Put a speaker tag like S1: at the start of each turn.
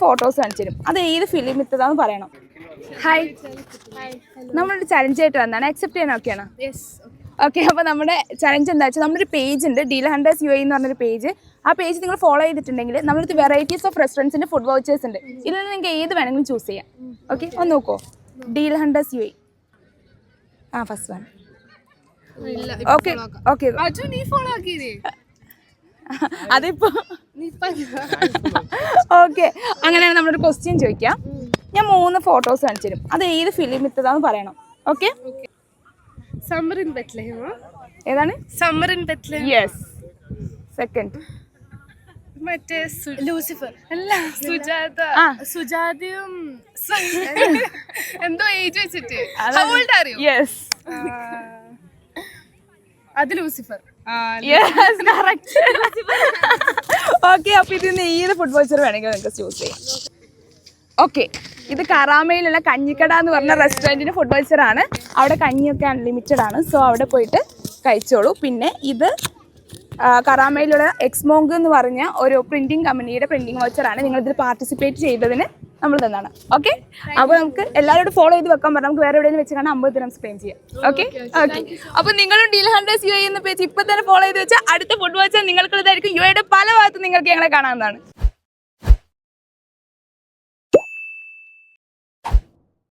S1: Photos കാണിച്ചു തരും. അത് ഏത് ഫിലിം ഇട്ടതാന്ന് പറയണം. ഹായ്, നമ്മളൊരു ചലഞ്ച് ആയിട്ട് വന്നാണ്. അക്സെപ്റ്റ് ചെയ്യാൻ ഓക്കെയാണോ? ഓക്കെ. അപ്പോൾ നമ്മുടെ ചലഞ്ച് എന്താ വെച്ചാൽ നമ്മളൊരു പേജ് ഉണ്ട്, ഡീൽ ഹണ്ടേഴ്സ് UAE എന്ന് പറഞ്ഞൊരു പേജ്. ആ പേജ് നിങ്ങൾ ഫോളോ ചെയ്തിട്ടുണ്ടെങ്കിൽ നമ്മളടുത്ത് വെറൈറ്റീസ് ഓഫ് റെസ്റ്റോറൻറ്റ്സിൻ്റെ ഫുഡ് വൗച്ചേഴ്സ് ഉണ്ട്. ഇതിൽ നിന്ന് നിങ്ങൾക്ക് ഏത് വേണമെങ്കിലും ചൂസ് ചെയ്യാം. ഓക്കെ, ഒന്ന് നോക്കോ. Deal hunters UAE. First one. Okay okay, അതിപ്പോ ഓക്കെ. അങ്ങനെയാണ് നമ്മളൊരു ക്വസ്റ്റ്യൻ ചോദിക്കാം. ഞാൻ 3 ഫോട്ടോസ് കാണിച്ചു തരും. അത് ഏത് ഫിലിം ഇട്ടതാന്ന് പറയണം. ഓക്കെ.
S2: Summer in Bethlehem.
S1: ഏതാണ്?
S2: Summer in Bethlehem.
S1: Yes. Second
S2: മറ്റേ ലൂസിഫർ അല്ല, സുജാതയും എന്തോ ഏജ് വെച്ചിട്ട്.
S1: യെസ്,
S2: അത് ലൂസിഫർ.
S1: Yes, correct. ഓക്കെ, അപ്പൊ ഇതിന് ഏത് ഫുഡ് വൗച്ചർ വേണമെങ്കിൽ നിങ്ങൾക്ക് ചൂസ് ചെയ്യാം. ഓക്കെ, ഇത് കറാമയിലുള്ള കഞ്ഞിക്കട എന്ന് പറഞ്ഞ റെസ്റ്റോറൻറ്റിൻ്റെ ഫുഡ് വൗച്ചറാണ്. അവിടെ കഞ്ഞിയൊക്കെ അൺലിമിറ്റഡ് ആണ്. സോ അവിടെ പോയിട്ട് കഴിച്ചോളൂ. പിന്നെ ഇത് കറാമയിലുള്ള എക്സ്മോങ്ക് എന്ന് പറഞ്ഞ ഒരു പ്രിന്റിംഗ് കമ്പനിയുടെ പ്രിന്റിംഗ് വൗച്ചറാണ്. നിങ്ങളിതിൽ പാർട്ടിസിപ്പേറ്റ് ചെയ്തതിന് നമ്മൾ തന്നാണ്. ഓക്കെ, അപ്പോൾ നമുക്ക് എല്ലാവരോടും ഫോളോ ചെയ്ത് വെക്കാൻ പറഞ്ഞാൽ നമുക്ക് വേറെ എവിടെയെങ്കിലും വെച്ച് കാണാൻ 50 ദിനം സ്പെൻഡ് ചെയ്യാം. Okay okay. അപ്പോൾ നിങ്ങളും ഡീൽ ഹണ്ടേഴ്സ് UAE എന്ന പേജ് ഇപ്പം തന്നെ ഫോളോ ചെയ്ത് വെച്ചാൽ അടുത്ത ഫുഡ് വൗച്ചർ നിങ്ങൾക്കുള്ളതായിരിക്കും. UAEയുടെ പല ഭാഗത്തും നിങ്ങൾക്ക് ഞങ്ങളെ കാണാവുന്നതാണ്.